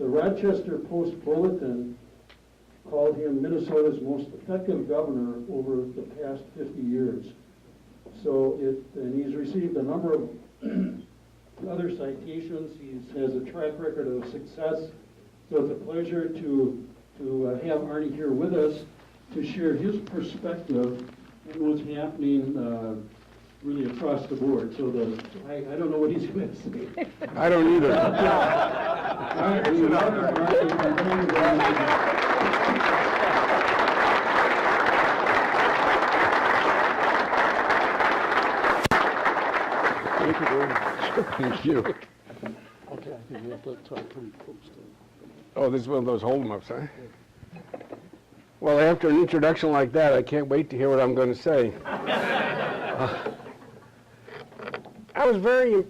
The Rochester Post-Bulletin called him Minnesota's most effective governor over the past 50 years. So and he's received a number of other citations. He has a track record of success. So it's a pleasure to have Arne here with us to share his perspective on what's happening really across the board. So I don't know what he's going to say. I don't either. All right, we welcome Arne, and thank you very much. Thank you very much. Thank you. Okay, I think you have to talk pretty close to it. Oh, this is one of those hold-em-ups, huh? Well, after an introduction like that, I can't wait to hear what I'm going to say. I was very...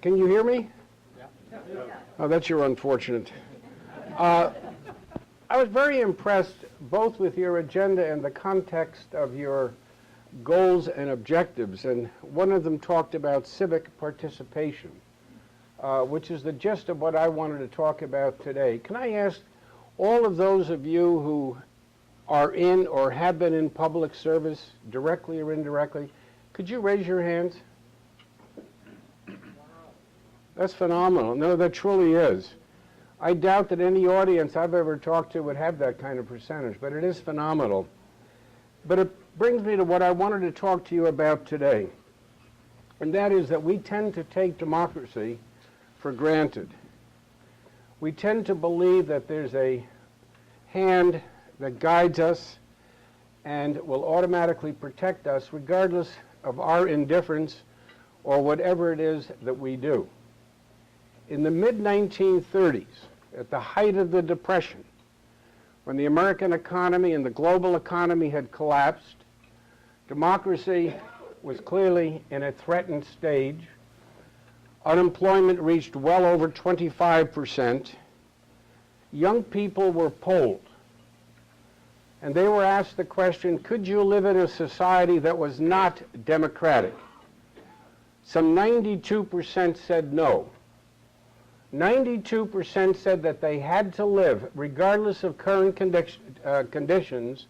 Can you hear me? Yeah. Oh, that's your unfortunate. I was very impressed both with your agenda and the context of your goals and objectives, and one of them talked about civic participation, which is the gist of what I wanted to talk about today. Can I ask all of those of you who are in or have been in public service, directly or indirectly, could you raise your hands? That's phenomenal. No, that truly is. I doubt that any audience I've ever talked to would have that kind of percentage, but it is phenomenal. But it brings me to what I wanted to talk to you about today, and that is that we tend to take democracy for granted. We tend to believe that there's a hand that guides us and will automatically protect us regardless of our indifference or whatever it is that we do. In the mid-1930s, at the height of the Depression, when the American economy and the global economy had collapsed, democracy was clearly in a threatened stage. Unemployment reached well over 25%. Young people were polled, and they were asked the question, could you live in a society that was not democratic? Some 92% said no. 92% said that they had to live, regardless of current conditions,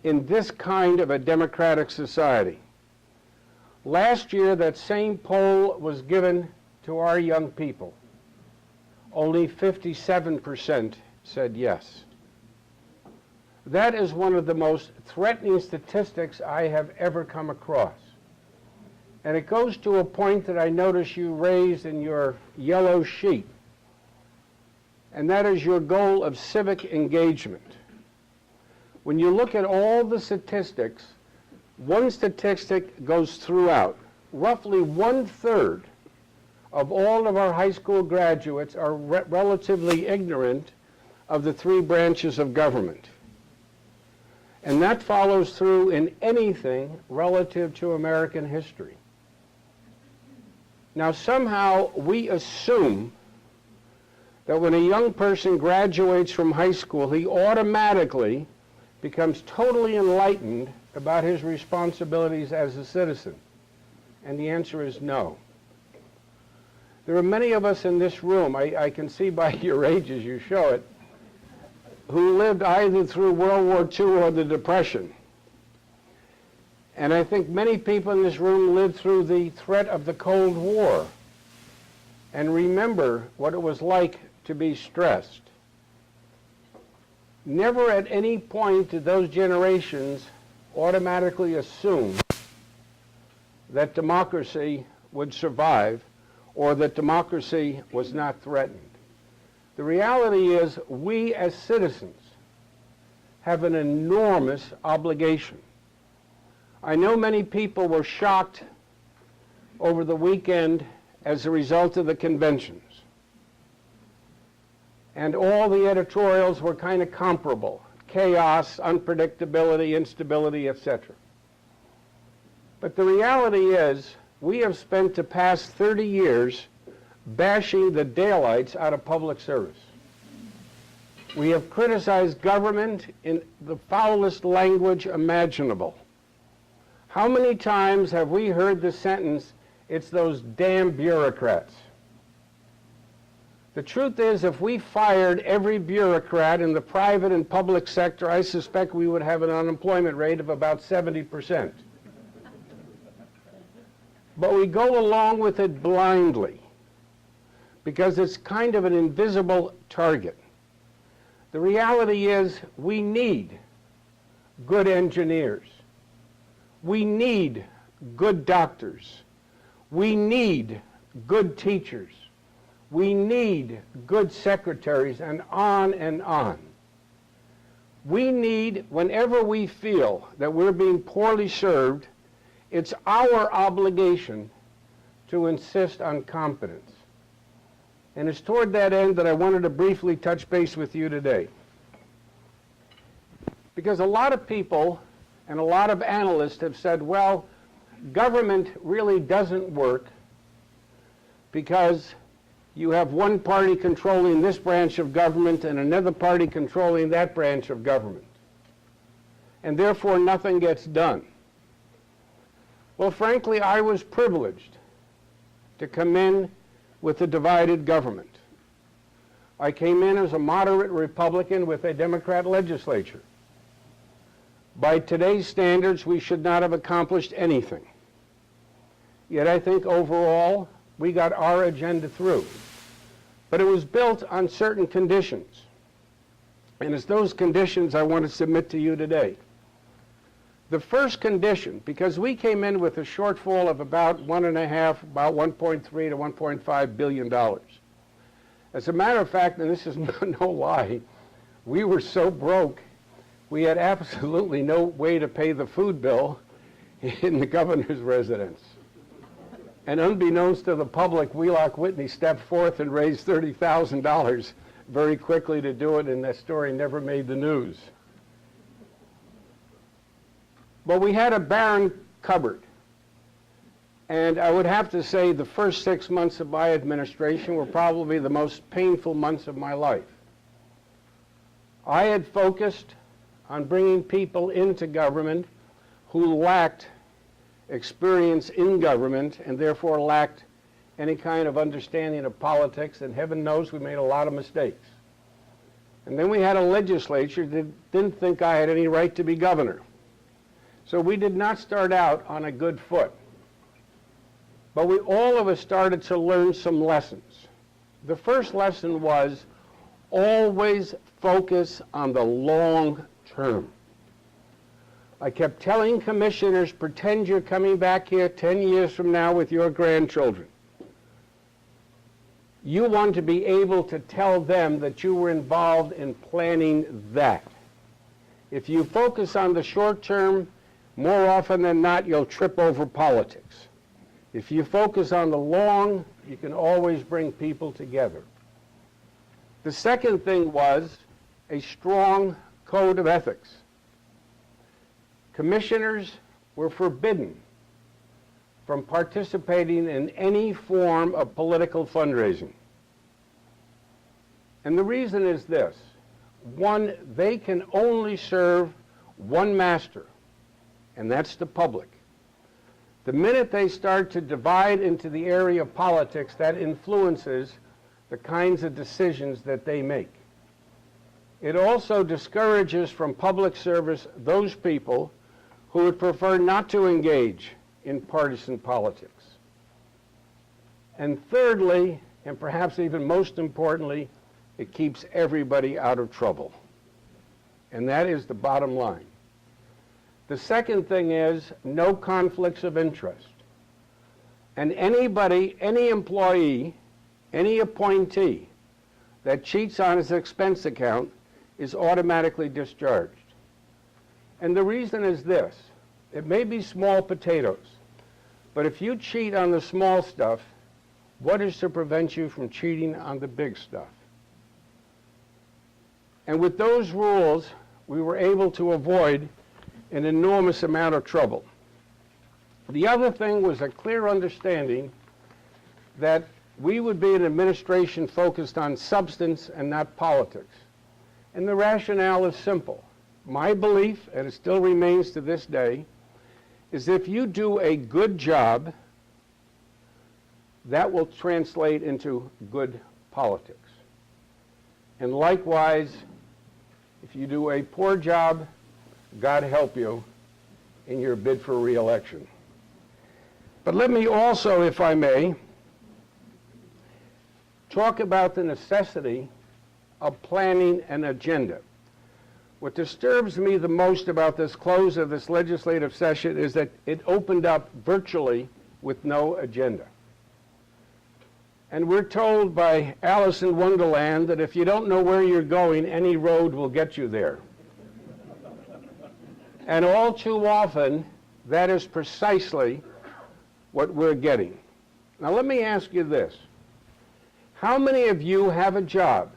in this kind of a democratic society. Last year, that same poll was given to our young people. Only 57% said yes. That is one of the most threatening statistics I have ever come across. And it goes to a point that I notice you raised in your yellow sheet, and that is your goal of civic engagement. When you look at all the statistics, one statistic goes throughout. Roughly 1/3 of all of our high school graduates are relatively ignorant of the three branches of government. And that follows through in anything relative to American history. Now, somehow we assume that when a young person graduates from high school, he automatically becomes totally enlightened about his responsibilities as a citizen. And the answer is no. There are many of us in this room, I can see by your ages, you show it, who lived either through World War II or the Depression. And I think many people in this room lived through the threat of the Cold War and remember what it was like to be stressed. Never at any point did those generations automatically assume that democracy would survive or that democracy was not threatened. The reality is we as citizens have an enormous obligation. I know many people were shocked over the weekend as a result of the conventions. And all the editorials were kind of comparable. Chaos, unpredictability, instability, etc. But the reality is we have spent the past 30 years bashing the daylights out of public service. We have criticized government in the foulest language imaginable. How many times have we heard the sentence, "It's those damn bureaucrats"? The truth is, if we fired every bureaucrat in the private and public sector, I suspect we would have an unemployment rate of about 70%. But we go along with it blindly because it's kind of an invisible target. The reality is we need good engineers. We need good doctors. We need good teachers. We need good secretaries, and on and on. We need, whenever we feel that we're being poorly served, it's our obligation to insist on competence. And it's toward that end that I wanted to briefly touch base with you today. Because a lot of people and a lot of analysts have said, well, government really doesn't work because you have one party controlling this branch of government and another party controlling that branch of government. And therefore, nothing gets done. Well, frankly, I was privileged to come in with a divided government. I came in as a moderate Republican with a Democrat legislature. By today's standards, we should not have accomplished anything. Yet I think overall, we got our agenda through. But it was built on certain conditions. And it's those conditions I want to submit to you today. The first condition, because we came in with a shortfall of about about 1.3 to 1.5 billion dollars. As a matter of fact, and this is no lie, we were so broke, we had absolutely no way to pay the food bill in the governor's residence. And unbeknownst to the public, Wheelock Whitney stepped forth and raised $30,000 very quickly to do it, and that story never made the news. But we had a barren cupboard. And I would have to say the first 6 months of my administration were probably the most painful months of my life. I had focused on bringing people into government who lacked experience in government and therefore lacked any kind of understanding of politics, and heaven knows we made a lot of mistakes. And then we had a legislature that didn't think I had any right to be governor. So we did not start out on a good foot. But we all of us started to learn some lessons. The first lesson was always focus on the long term. I kept telling commissioners, pretend you're coming back here 10 years from now with your grandchildren. You want to be able to tell them that you were involved in planning that. If you focus on the short term, more often than not, you'll trip over politics. If you focus on the long, you can always bring people together. The second thing was a strong code of ethics. Commissioners were forbidden from participating in any form of political fundraising. And the reason is this. One, they can only serve one master, and that's the public. The minute they start to divide into the area of politics, that influences the kinds of decisions that they make. It also discourages from public service those people who would prefer not to engage in partisan politics. And thirdly, and perhaps even most importantly, it keeps everybody out of trouble. And that is the bottom line. The second thing is no conflicts of interest. And anybody, any employee, any appointee that cheats on his expense account is automatically discharged. And the reason is this. It may be small potatoes, but if you cheat on the small stuff, what is to prevent you from cheating on the big stuff? And with those rules, we were able to avoid an enormous amount of trouble. The other thing was a clear understanding that we would be an administration focused on substance and not politics. And the rationale is simple. My belief, and it still remains to this day, is if you do a good job, that will translate into good politics. And likewise, if you do a poor job, God help you in your bid for re-election. But let me also, if I may, talk about the necessity of planning an agenda. What disturbs me the most about this close of this legislative session is that it opened up virtually with no agenda. And we're told by Alice in Wonderland that if you don't know where you're going, any road will get you there. And all too often, that is precisely what we're getting. Now let me ask you this. How many of you have a job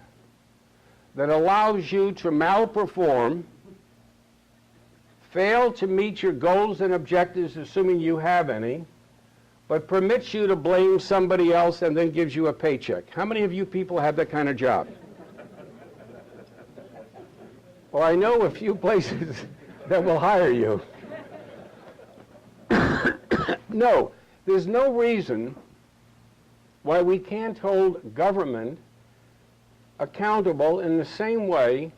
that allows you to malperform, fail to meet your goals and objectives, assuming you have any, but permits you to blame somebody else and then gives you a paycheck? How many of you people have that kind of job? Well, I know a few places that will hire you. No, there's no reason why we can't hold government accountable in the same way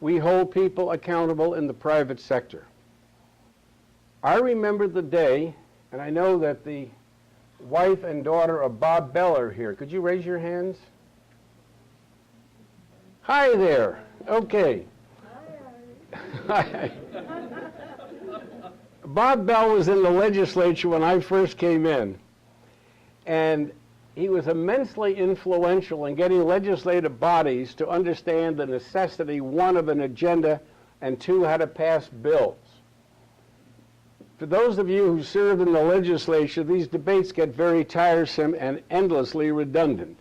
we hold people accountable in the private sector. I remember the day, and I know that the wife and daughter of Bob Bell are here. Could you raise your hands? Hi there. Okay. Hi. Bob Bell was in the legislature when I first came in, and he was immensely influential in getting legislative bodies to understand the necessity, one, of an agenda, and two, how to pass bills. For those of you who serve in the legislature, these debates get very tiresome and endlessly redundant.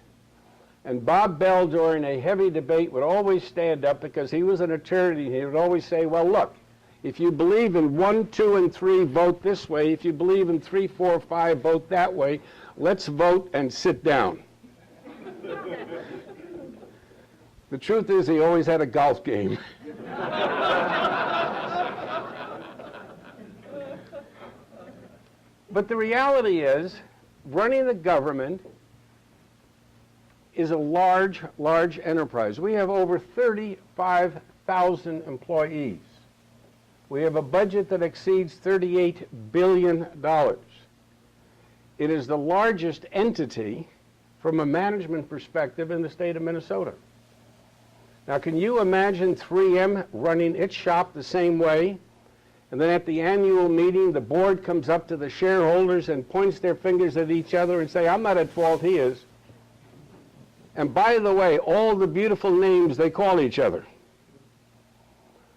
And Bob Bell, during a heavy debate, would always stand up because he was an attorney. He would always say, well, look, if you believe in 1, 2, and 3, vote this way. If you believe in 3, 4, 5, vote that way. Let's vote and sit down. The truth is, he always had a golf game. But the reality is, running the government is a large, large enterprise. We have over 35,000 employees. We have a budget that exceeds $38 billion. It is the largest entity from a management perspective in the state of Minnesota. Now, can you imagine 3M running its shop the same way? And then at the annual meeting, the board comes up to the shareholders and points their fingers at each other and say, I'm not at fault, he is. And by the way, all the beautiful names they call each other.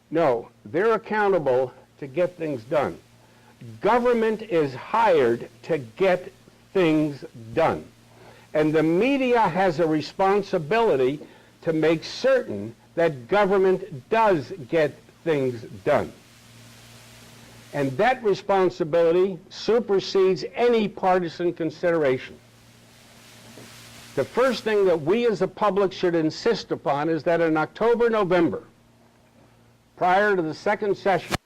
No, they're accountable to get things done. Government is hired to get things done. And the media has a responsibility to make certain that government does get things done. And that responsibility supersedes any partisan consideration. The first thing that we as a public should insist upon is that in October, November, prior to the second session,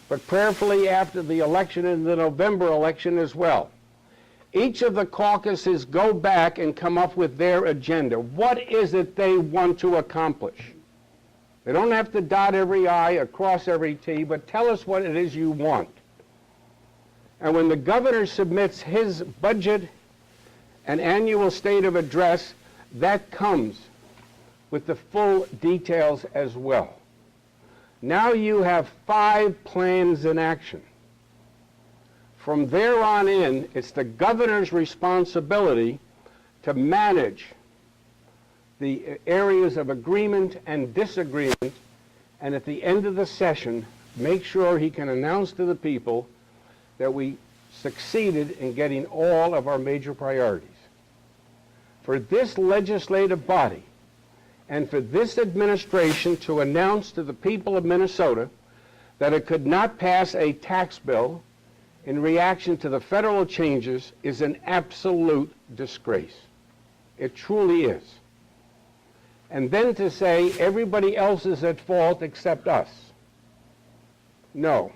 but prayerfully after the election and the November election as well, each of the caucuses go back and come up with their agenda. What is it they want to accomplish? They don't have to dot every I or cross every T, but tell us what it is you want. And when the governor submits his budget and annual state of address, that comes with the full details as well. Now you have 5 plans in action. From there on in, it's the governor's responsibility to manage the areas of agreement and disagreement, and at the end of the session, make sure he can announce to the people that we succeeded in getting all of our major priorities. For this legislative body and for this administration to announce to the people of Minnesota that it could not pass a tax bill in reaction to the federal changes is an absolute disgrace. It truly is. And then to say everybody else is at fault except us. No.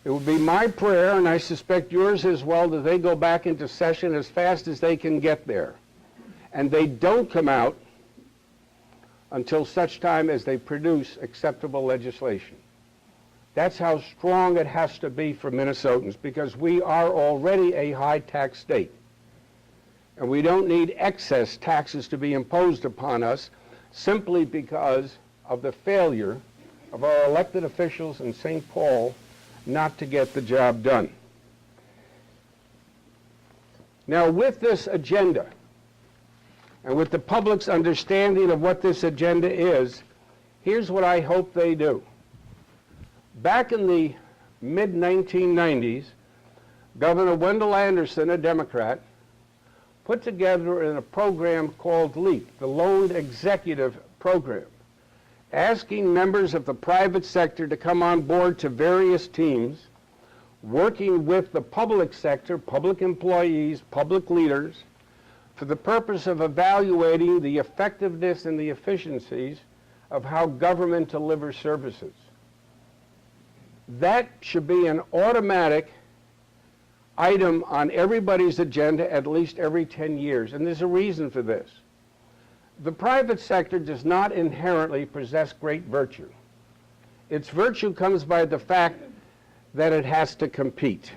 It would be my prayer, and I suspect yours as well, that they go back into session as fast as they can get there. And they don't come out until such time as they produce acceptable legislation. That's how strong it has to be for Minnesotans, because we are already a high-tax state. And we don't need excess taxes to be imposed upon us simply because of the failure of our elected officials in St. Paul not to get the job done. Now, with this agenda, and with the public's understanding of what this agenda is, here's what I hope they do. Back in the mid-1990s, Governor Wendell Anderson, a Democrat, put together in a program called LEAP, the Loan Executive Program, asking members of the private sector to come on board to various teams, working with the public sector, public employees, public leaders, for the purpose of evaluating the effectiveness and the efficiencies of how government delivers services. That should be an automatic item on everybody's agenda at least every 10 years, and there's a reason for this. The private sector does not inherently possess great virtue. Its virtue comes by the fact that it has to compete.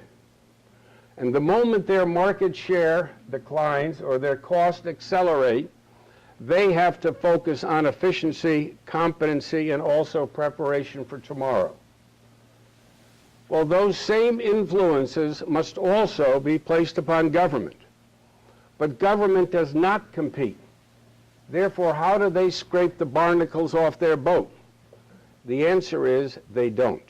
And the moment their market share declines or their costs accelerate, they have to focus on efficiency, competency, and also preparation for tomorrow. Well, those same influences must also be placed upon government. But government does not compete. Therefore, how do they scrape the barnacles off their boat? The answer is they don't.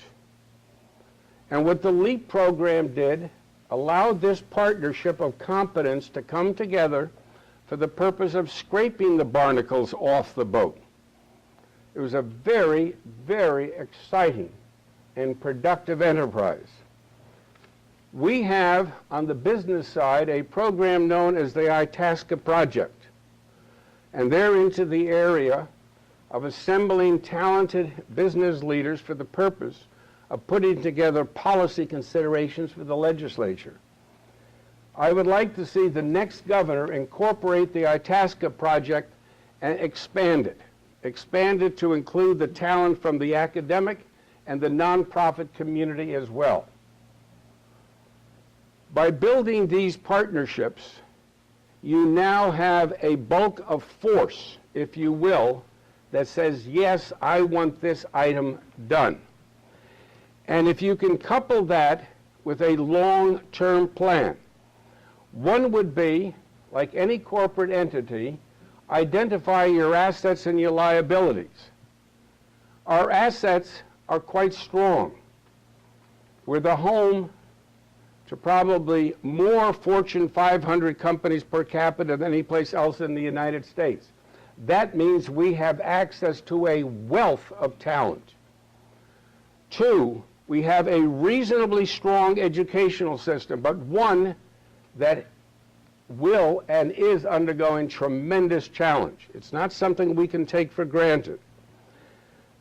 And what the LEAP program did allowed this partnership of competence to come together for the purpose of scraping the barnacles off the boat. It was a very, very exciting and productive enterprise. We have, on the business side, a program known as the Itasca Project. And they're into the area of assembling talented business leaders for the purpose of putting together policy considerations for the legislature. I would like to see the next governor incorporate the Itasca Project and expand it to include the talent from the academic and the nonprofit community as well. By building these partnerships, you now have a bulk of force, if you will, that says, yes, I want this item done. And if you can couple that with a long-term plan, one would be, like any corporate entity, identify your assets and your liabilities. Our assets are quite strong. We're the home to probably more Fortune 500 companies per capita than any place else in the United States. That means we have access to a wealth of talent. Two, we have a reasonably strong educational system, but one that will and is undergoing tremendous challenge. It's not something we can take for granted.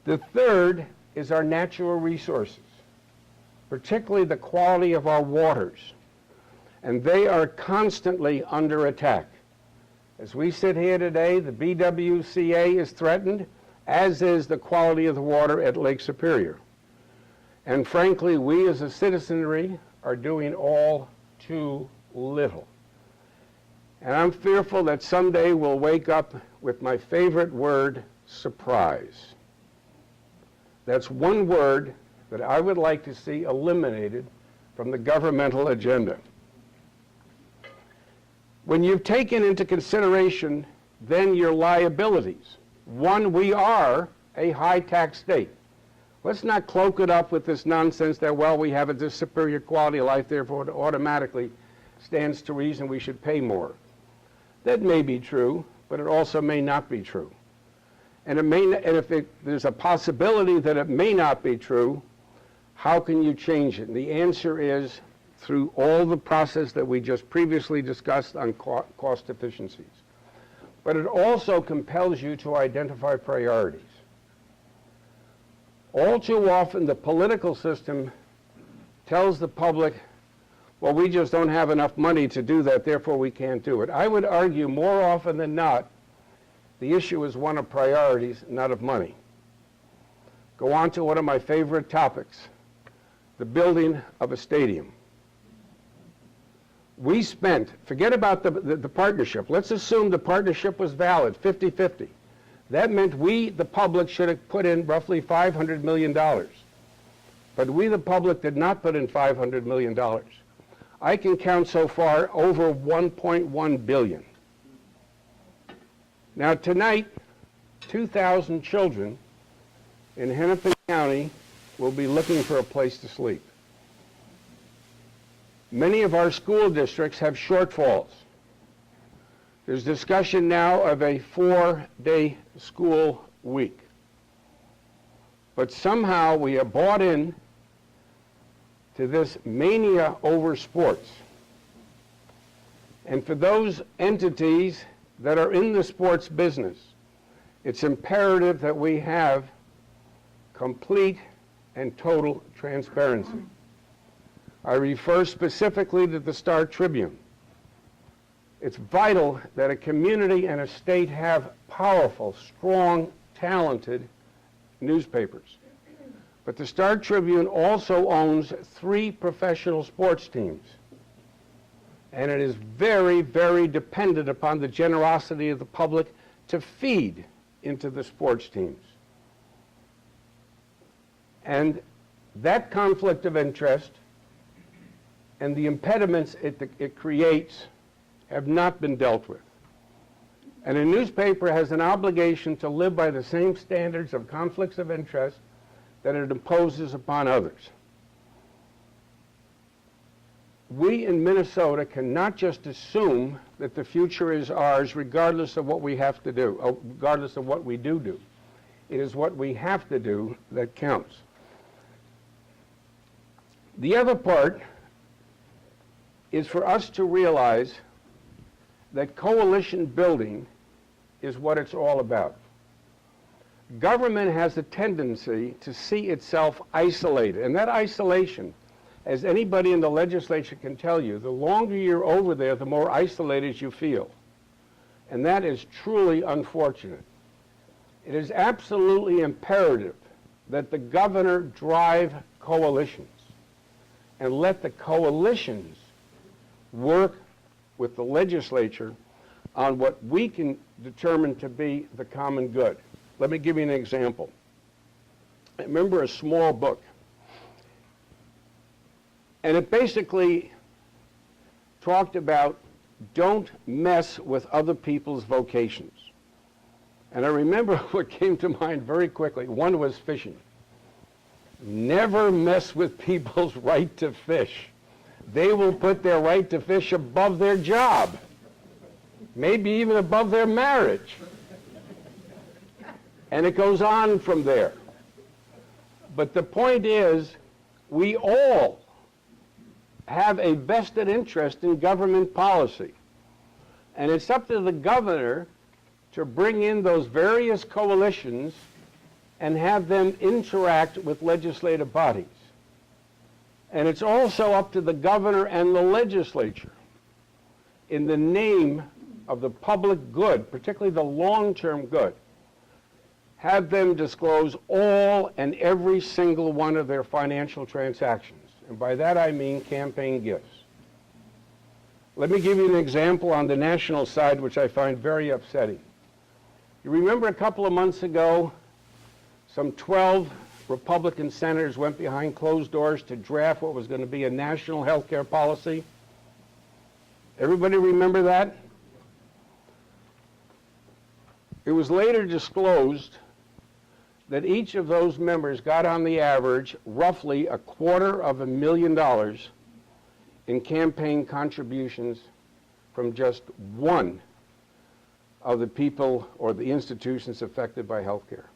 The third is our natural resources, particularly the quality of our waters. And they are constantly under attack. As we sit here today, the BWCA is threatened, as is the quality of the water at Lake Superior. And frankly, we as a citizenry are doing all too little. And I'm fearful that someday we'll wake up with my favorite word, surprise. That's one word that I would like to see eliminated from the governmental agenda. When you've taken into consideration then your liabilities, one, we are a high-tax state. Let's not cloak it up with this nonsense that, well, we have this superior quality of life, therefore it automatically stands to reason we should pay more. That may be true, but it also may not be true. And if there's a possibility that it may not be true, how can you change it? And the answer is through all the process that we just previously discussed on cost efficiencies. But it also compels you to identify priorities. All too often, the political system tells the public, well, we just don't have enough money to do that, therefore we can't do it. I would argue more often than not, the issue is one of priorities, not of money. Go on to one of my favorite topics, the building of a stadium. We spent, forget about the partnership. Let's assume the partnership was valid, 50-50. That meant we, the public, should have put in roughly $500 million. But we, the public, did not put in $500 million. I can count so far over $1.1 billion. Now tonight, 2,000 children in Hennepin County will be looking for a place to sleep. Many of our school districts have shortfalls. There's discussion now of a 4-day school week. But somehow we have bought in to this mania over sports. And for those entities that are in the sports business, it's imperative that we have complete and total transparency. I refer specifically to the Star Tribune. It's vital that a community and a state have powerful, strong, talented newspapers. But the Star Tribune also owns 3 professional sports teams. And it is very, very dependent upon the generosity of the public to feed into the sports teams. And that conflict of interest and the impediments it creates have not been dealt with. And a newspaper has an obligation to live by the same standards of conflicts of interest that it imposes upon others. We in Minnesota cannot just assume that the future is ours regardless of what we have to do, regardless of what we do. It is what we have to do that counts. The other part is for us to realize that coalition building is what it's all about. Government has a tendency to see itself isolated, and that isolation, as anybody in the legislature can tell you, the longer you're over there, the more isolated you feel. And that is truly unfortunate. It is absolutely imperative that the governor drive coalitions and let the coalitions work with the legislature on what we can determine to be the common good. Let me give you an example. I remember a small book, and it basically talked about don't mess with other people's vocations. And I remember what came to mind very quickly. One was fishing. Never mess with people's right to fish. They will put their right to fish above their job, maybe even above their marriage. And it goes on from there. But the point is, we all have a vested interest in government policy. And it's up to the governor to bring in those various coalitions and have them interact with legislative bodies. And it's also up to the governor and the legislature, in the name of the public good, particularly the long-term good, have them disclose all and every single one of their financial transactions. And by that I mean campaign gifts. Let me give you an example on the national side, which I find very upsetting. You remember a couple of months ago, some 12 Republican senators went behind closed doors to draft what was going to be a national health care policy? Everybody remember that? It was later disclosed that each of those members got on the average roughly $250,000 in campaign contributions from just one of the people or the institutions affected by health care.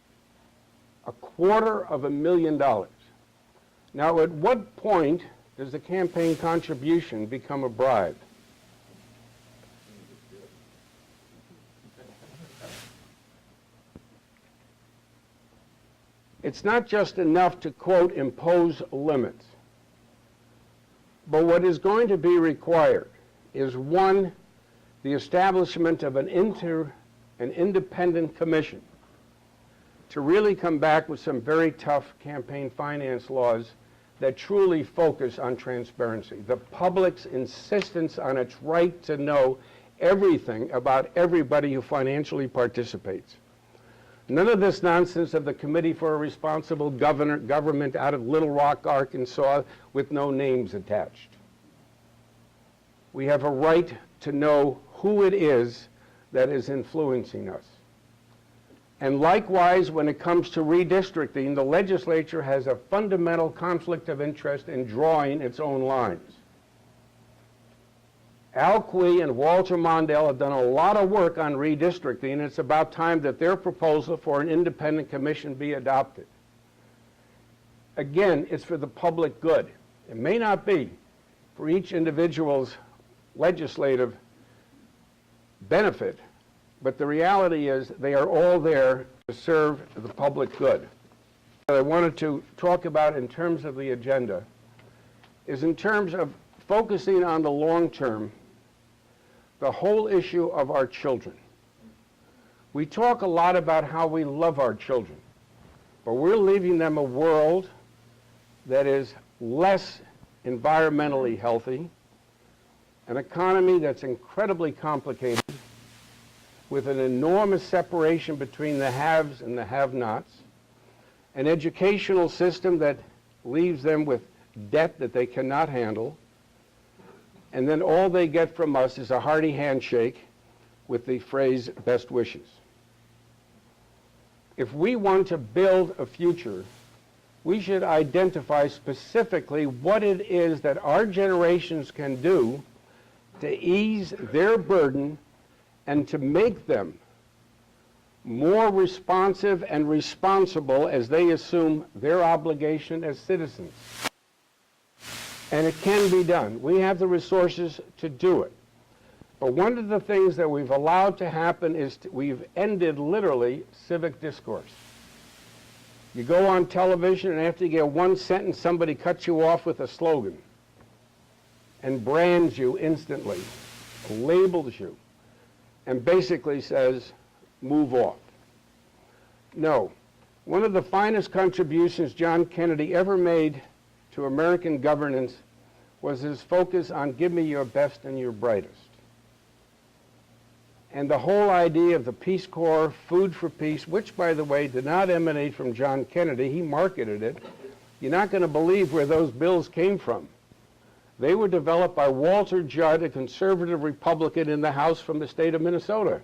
$250,000. Now, at what point does the campaign contribution become a bribe? It's not just enough to, quote, impose limits. But what is going to be required is, one, the establishment of an independent commission to really come back with some very tough campaign finance laws that truly focus on transparency. The public's insistence on its right to know everything about everybody who financially participates. None of this nonsense of the Committee for a Responsible Government out of Little Rock, Arkansas, with no names attached. We have a right to know who it is that is influencing us. And likewise, when it comes to redistricting, the legislature has a fundamental conflict of interest in drawing its own lines. Al Quie and Walter Mondale have done a lot of work on redistricting, and it's about time that their proposal for an independent commission be adopted. Again, it's for the public good. It may not be for each individual's legislative benefit, but the reality is they are all there to serve the public good. What I wanted to talk about in terms of the agenda is in terms of focusing on the long term, the whole issue of our children. We talk a lot about how we love our children, but we're leaving them a world that is less environmentally healthy, an economy that's incredibly complicated, with an enormous separation between the haves and the have-nots, an educational system that leaves them with debt that they cannot handle, and then all they get from us is a hearty handshake with the phrase, best wishes. If we want to build a future, we should identify specifically what it is that our generations can do to ease their burden and to make them more responsive and responsible as they assume their obligation as citizens. And it can be done. We have the resources to do it. But one of the things that we've allowed to happen is we've ended, literally, civic discourse. You go on television, and after you get one sentence, somebody cuts you off with a slogan and brands you instantly, labels you, and basically says, move off. No. One of the finest contributions John Kennedy ever made to American governance was his focus on give me your best and your brightest. And the whole idea of the Peace Corps, Food for Peace, which, by the way, did not emanate from John Kennedy. He marketed it. You're not going to believe where those bills came from. They were developed by Walter Judd, a conservative Republican in the House from the state of Minnesota.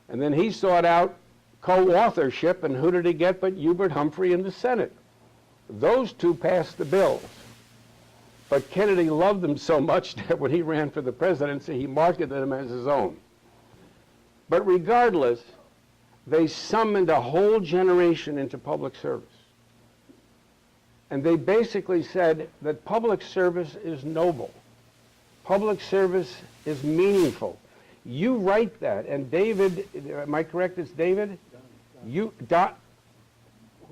And then he sought out co-authorship, and who did he get but Hubert Humphrey in the Senate? Those two passed the bills. But Kennedy loved them so much that when he ran for the presidency, he marketed them as his own. But regardless, they summoned a whole generation into public service. And they basically said that public service is noble. Public service is meaningful. You write that, and David, am I correct, it's David? You, Who are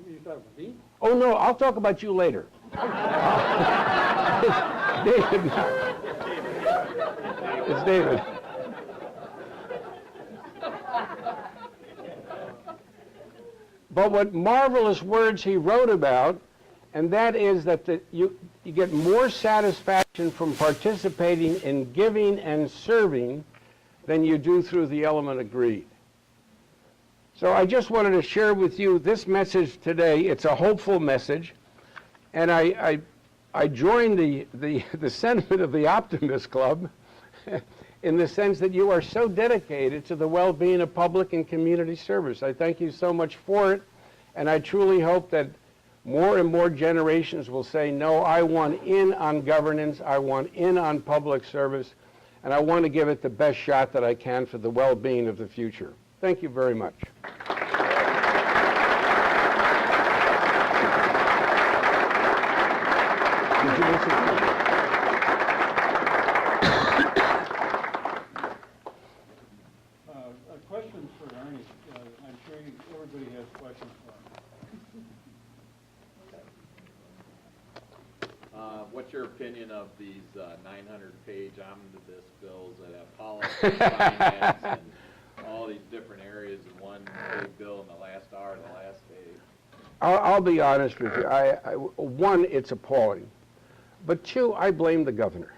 you talking about, me? oh no, I'll talk about you later. It's David. It's David. But what marvelous words he wrote about, and that is that you get more satisfaction from participating in giving and serving than you do through the element of greed. So I just wanted to share with you this message today. It's a hopeful message, and I join the sentiment of the Optimist Club in the sense that you are so dedicated to the well-being of public and community service. I thank you so much for it, and I truly hope that more and more generations will say, no, I want in on governance, I want in on public service, and I want to give it the best shot that I can for the well-being of the future. Thank you very much. Questions for Arne. I'm sure everybody has questions for him. What's your opinion of these 900-page omnibus bills that have policy, finance, and all these different areas in one big bill in the last hour of the last day? I'll be honest with you. One, it's appalling. But two, I blame the governor.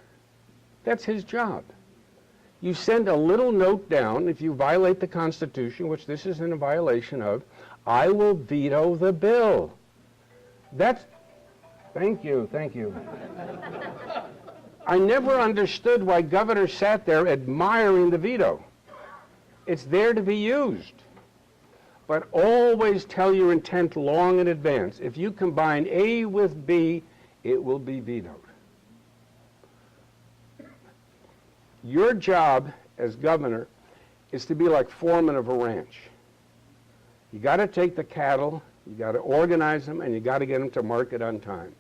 That's his job. You send a little note down, if you violate the Constitution, which this isn't a violation of, I will veto the bill. Thank you. I never understood why governors sat there admiring the veto. It's there to be used. But always tell your intent long in advance. If you combine A with B, it will be vetoed. Your job as governor is to be like foreman of a ranch. You got to take the cattle, you got to organize them, and you got to get them to market on time.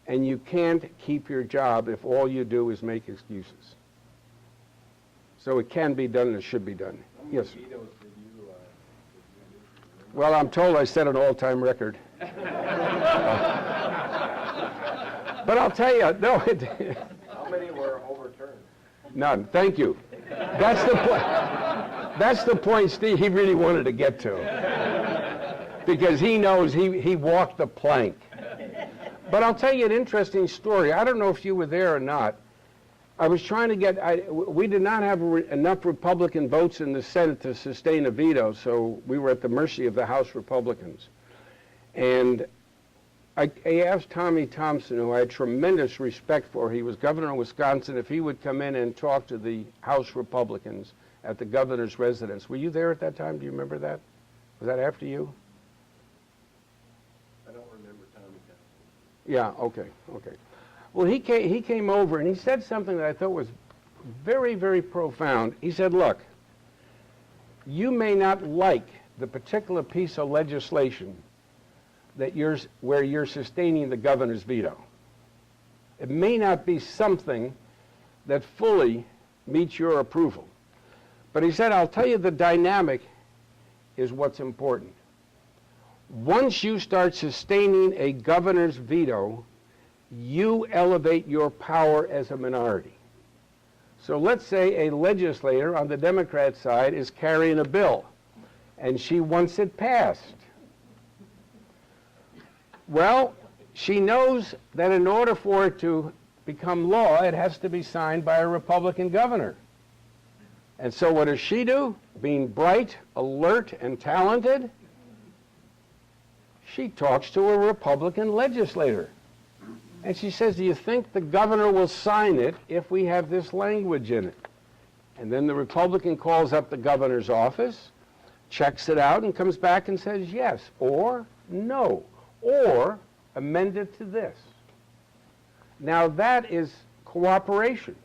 And you can't keep your job if all you do is make excuses. So it can be done and it should be done. Yes, sir. Well, I'm told I set an all-time record. But I'll tell you, no. How many were overturned? None. Thank you. That's the point. That's the point Steve really wanted to get to. Because he knows he walked the plank. But I'll tell you an interesting story. I don't know if you were there or not. I was trying to we did not have enough Republican votes in the Senate to sustain a veto, so we were at the mercy of the House Republicans. And I asked Tommy Thompson, who I had tremendous respect for, he was governor of Wisconsin, if he would come in and talk to the House Republicans at the governor's residence. Were you there at that time? Do you remember that? Was that after you? I don't remember Tommy Thompson. Yeah, okay. Well, he came over and he said something that I thought was very, very profound. He said, look, you may not like the particular piece of legislation where you're sustaining the governor's veto. It may not be something that fully meets your approval. But he said, I'll tell you, the dynamic is what's important. Once you start sustaining a governor's veto, you elevate your power as a minority. So let's say a legislator on the Democrat side is carrying a bill, and she wants it passed. Well, she knows that in order for it to become law, it has to be signed by a Republican governor. And so what does she do? Being bright, alert, and talented, she talks to a Republican legislator. And she says, do you think the governor will sign it if we have this language in it? And then the Republican calls up the governor's office, checks it out, and comes back and says yes, or no, or amend it to this. Now that is cooperation.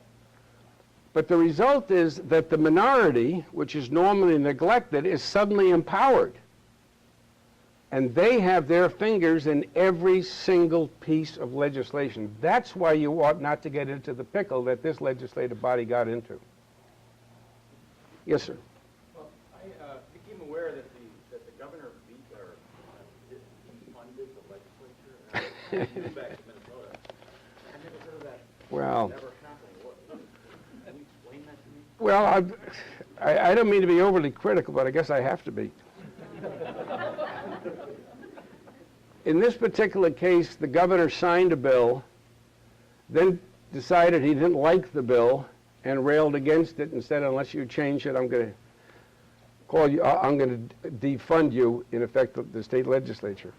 But the result is that the minority, which is normally neglected, is suddenly empowered. And they have their fingers in every single piece of legislation. That's why you ought not to get into the pickle that this legislative body got into. Yes, sir. Well, I became aware that the governor defunded the legislature back to Minnesota. I never heard of that. Well, Never happened. Can you explain that to me? well, I don't mean to be overly critical, but I guess I have to be. In this particular case, the governor signed a bill, then decided he didn't like the bill and railed against it and said, unless you change it, I'm going to call you, I'm going to defund you, in effect, the state legislature.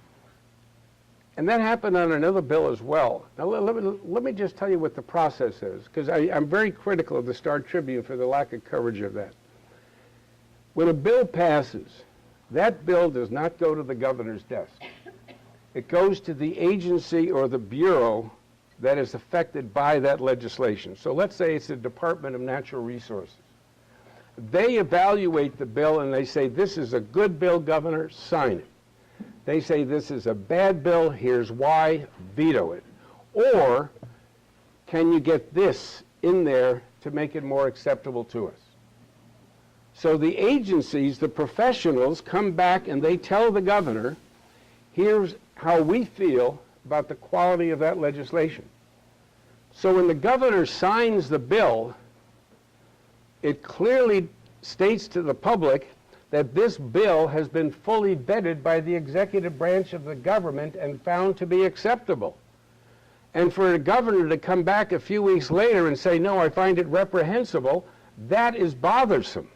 And that happened on another bill as well. Now, let me just tell you what the process is, because I'm very critical of the Star Tribune for the lack of coverage of that. When a bill passes, that bill does not go to the governor's desk. It goes to the agency or the bureau that is affected by that legislation. So let's say it's the Department of Natural Resources. They evaluate the bill and they say, this is a good bill, Governor, sign it. They say, this is a bad bill, here's why, veto it. Or, can you get this in there to make it more acceptable to us? So the agencies, the professionals, come back and they tell the governor, here's how we feel about the quality of that legislation. So when the governor signs the bill, it clearly states to the public that this bill has been fully vetted by the executive branch of the government and found to be acceptable. And for a governor to come back a few weeks later and say, no, I find it reprehensible, that is bothersome.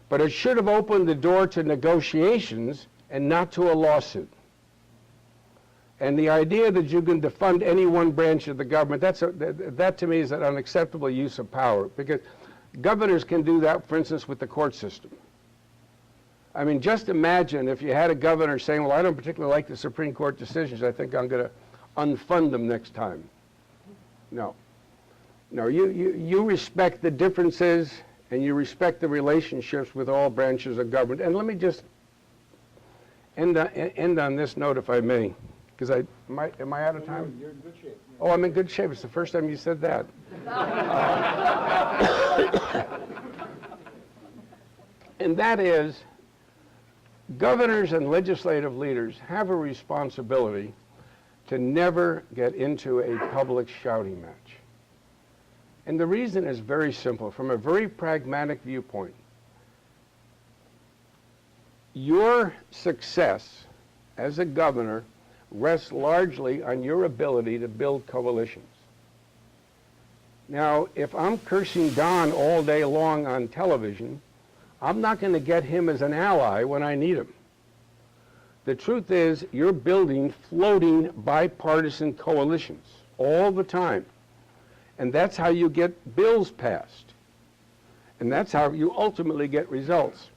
But it should have opened the door to negotiations and not to a lawsuit. And the idea that you can defund any one branch of the government, that to me is an unacceptable use of power, because governors can do that, for instance, with the court system. I mean, just imagine if you had a governor saying, well, I don't particularly like the Supreme Court decisions, I think I'm going to unfund them next time. No. No, you respect the differences and you respect the relationships with all branches of government. And let me just end on this note, if I may, because am I out of time? You're in good shape. Oh, I'm in good shape. It's the first time you said that. And that is, governors and legislative leaders have a responsibility to never get into a public shouting match. And the reason is very simple. From a very pragmatic viewpoint, your success as a governor rests largely on your ability to build coalitions. Now, if I'm cursing Don all day long on television, I'm not going to get him as an ally when I need him. The truth is, you're building floating bipartisan coalitions all the time. And that's how you get bills passed. And that's how you ultimately get results.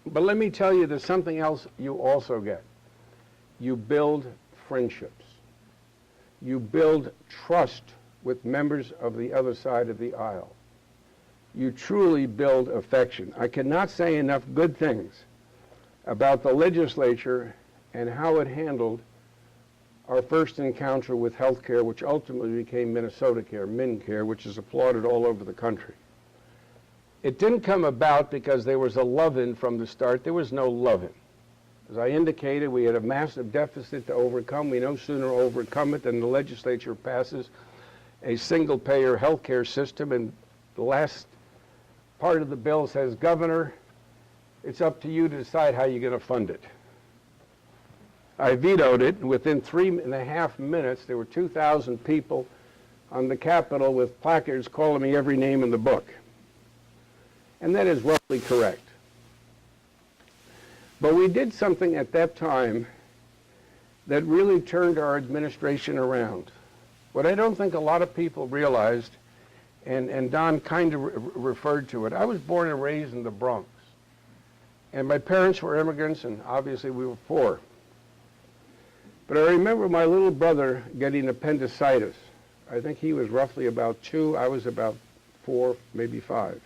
But let me tell you, there's something else you also get. You build friendships. You build trust with members of the other side of the aisle. You truly build affection. I cannot say enough good things about the legislature and how it handled our first encounter with health care, which ultimately became Minnesota Care, MinCare, which is applauded all over the country. It didn't come about because there was a love-in from the start. There was no love-in. As I indicated, we had a massive deficit to overcome. We no sooner overcome it than the legislature passes a single-payer health care system, and the last part of the bill says, Governor, it's up to you to decide how you're going to fund it. I vetoed it, and within 3.5 minutes, there were 2,000 people on the Capitol with placards calling me every name in the book. And that is roughly correct. But we did something at that time that really turned our administration around. What I don't think a lot of people realized, and Don kind of referred to it, I was born and raised in the Bronx. And my parents were immigrants, and obviously we were poor. But I remember my little brother getting appendicitis. I think he was roughly about 2, I was about 4, maybe 5.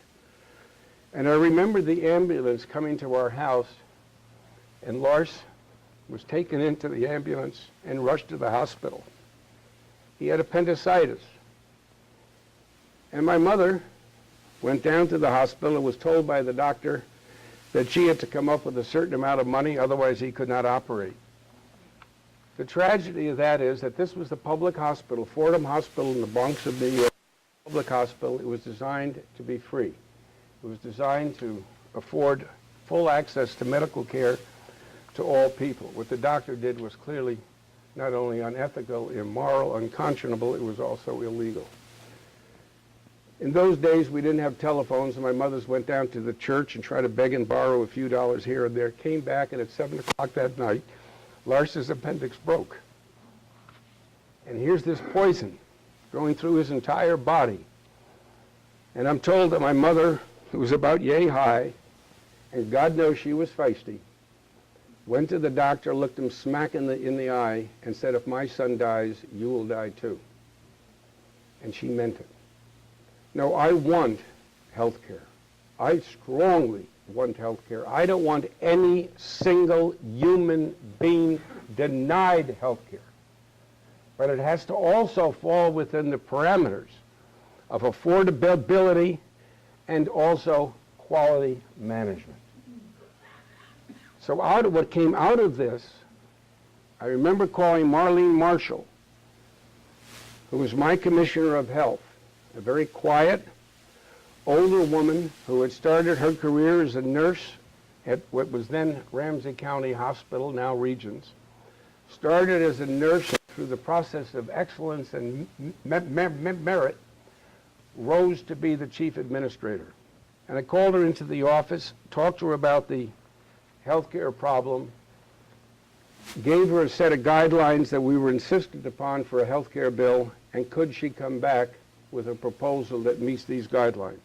And I remember the ambulance coming to our house, and Lars was taken into the ambulance and rushed to the hospital. He had appendicitis. And my mother went down to the hospital and was told by the doctor that she had to come up with a certain amount of money, otherwise he could not operate. The tragedy of that is that this was the public hospital, Fordham Hospital in the Bronx of New York, public hospital. It was designed to be free. It was designed to afford full access to medical care to all people. What the doctor did was clearly not only unethical, immoral, unconscionable, it was also illegal. In those days, we didn't have telephones, and my mothers went down to the church and tried to beg and borrow a few dollars here and there, came back, and at 7 o'clock that night, Lars's appendix broke. And here's this poison going through his entire body. And I'm told that my mother, who was about yay high, and God knows she was feisty, went to the doctor, looked him smack in the eye, and said, if my son dies, you will die too. And she meant it. No, I want health care. I strongly want health care. I don't want any single human being denied health care. But it has to also fall within the parameters of affordability and also quality management. So what came out of this, I remember calling Marlene Marshall, who was my commissioner of health, a very quiet, older woman who had started her career as a nurse at what was then Ramsey County Hospital, now Regions. Started as a nurse through the process of excellence and merit, rose to be the chief administrator. And I called her into the office, talked to her about the healthcare problem, gave her a set of guidelines that we were insistent upon for a healthcare bill, and could she come back with a proposal that meets these guidelines.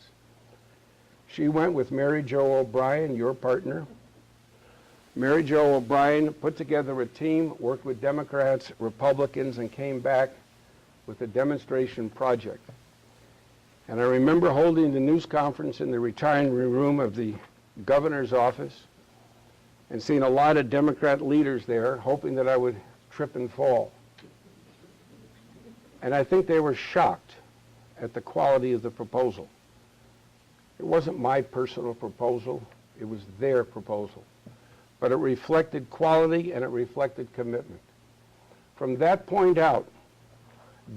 She went with Mary Jo O'Brien, your partner. Mary Jo O'Brien put together a team, worked with Democrats, Republicans, and came back with a demonstration project. And I remember holding the news conference in the retiring room of the governor's office and seeing a lot of Democrat leaders there, hoping that I would trip and fall. And I think they were shocked at the quality of the proposal. It wasn't my personal proposal, it was their proposal. But it reflected quality and it reflected commitment. From that point out,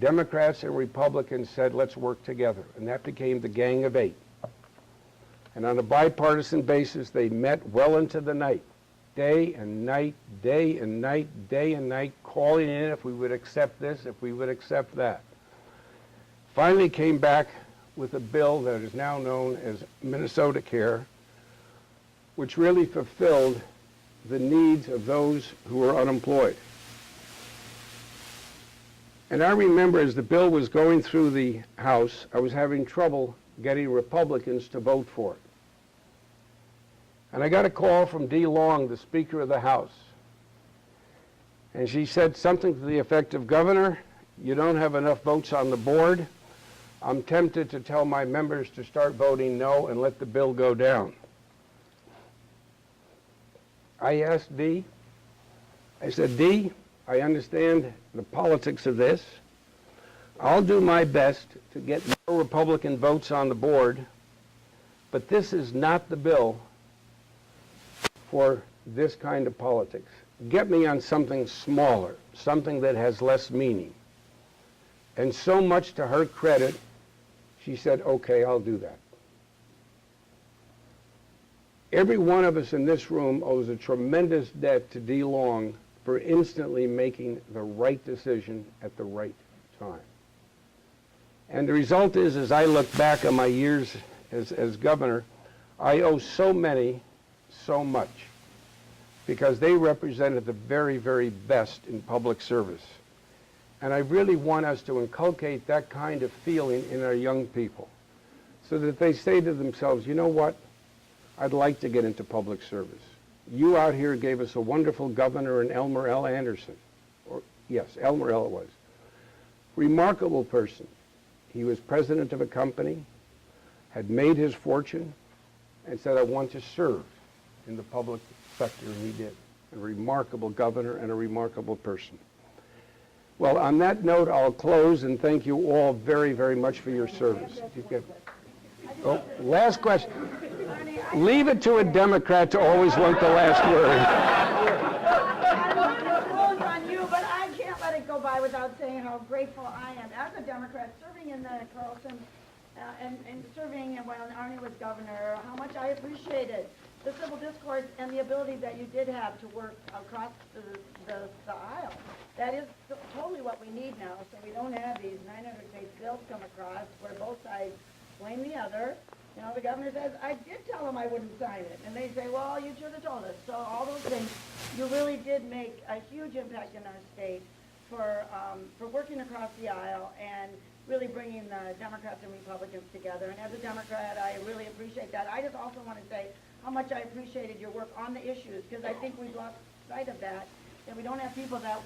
Democrats and Republicans said, let's work together. And that became the Gang of Eight. And on a bipartisan basis, they met well into the night, day and night, day and night, day and night, calling in if we would accept this, if we would accept that. Finally came back with a bill that is now known as Minnesota Care, which really fulfilled the needs of those who were unemployed. And I remember as the bill was going through the House, I was having trouble getting Republicans to vote for it. And I got a call from Dee Long, the Speaker of the House. And she said something to the effect of, Governor, you don't have enough votes on the board. I'm tempted to tell my members to start voting no and let the bill go down. I asked Dee, I said, Dee, I understand the politics of this. I'll do my best to get more Republican votes on the board, but this is not the bill for this kind of politics. Get me on something smaller, something that has less meaning. And so much to her credit, she said, okay, I'll do that. Every one of us in this room owes a tremendous debt to Dee Long for instantly making the right decision at the right time. And the result is, as I look back on my years as governor, I owe so many so much because they represented the very, very best in public service. And I really want us to inculcate that kind of feeling in our young people so that they say to themselves, you know what? I'd like to get into public service. You out here gave us a wonderful governor in Elmer L. Anderson. Yes, Elmer L. it was. Remarkable person. He was president of a company, had made his fortune, and said, I want to serve in the public sector, and he did. A remarkable governor and a remarkable person. Well, on that note, I'll close and thank you all very, very much for your service. Oh, last question. Leave it to a Democrat to always want the last word. I don't want to close on you, but I can't let it go by without saying how grateful I am as a Democrat serving in the Carlson and serving when Arne was governor, how much I appreciated the civil discourse and the ability that you did have to work across the aisle. That is totally what we need now, so we don't have these 900-page bills come across where both sides blame the other. You know, the governor says, I did tell him I wouldn't sign it. And they say, well, you should have told us. So all those things, you really did make a huge impact in our state for working across the aisle and really bringing the Democrats and Republicans together. And as a Democrat, I really appreciate that. I just also want to say how much I appreciated your work on the issues, because I think we've lost sight of that we don't have people that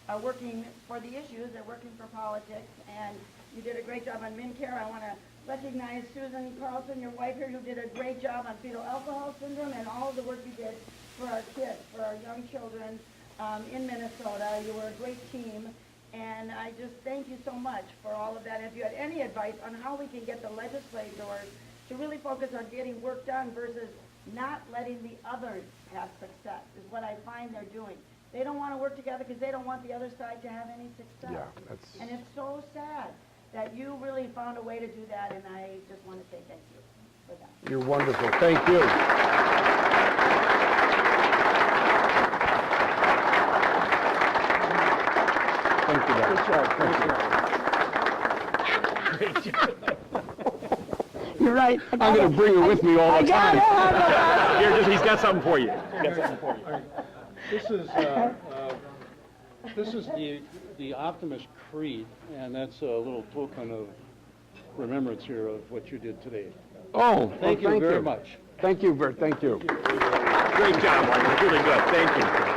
are working for the issues, they're working for politics. And you did a great job on MinCare. I want to recognize Susan Carlson, your wife here, who did a great job on fetal alcohol syndrome and all of the work you did for our kids, for our young children in Minnesota. You were a great team, and I just thank you so much for all of that. If you had any advice on how we can get the legislators to really focus on getting work done versus not letting the others have success is what I find they're doing. They don't want to work together because they don't want the other side to have any success. Yeah, that's, And it's so sad that you really found a way to do that, and I just want to say thank you for that. you're wonderful. Thank you. Thank you, Doc. Good job, great job. You're right. I'm going to bring it with me all the time. Here, he's got something for you. He's got something for you. This is the Optimist Creed, and that's a little token of remembrance here of what you did today. Oh, Thank you very much. Thank you, Bert. Thank you. Great job, Arne. Really good. Thank you.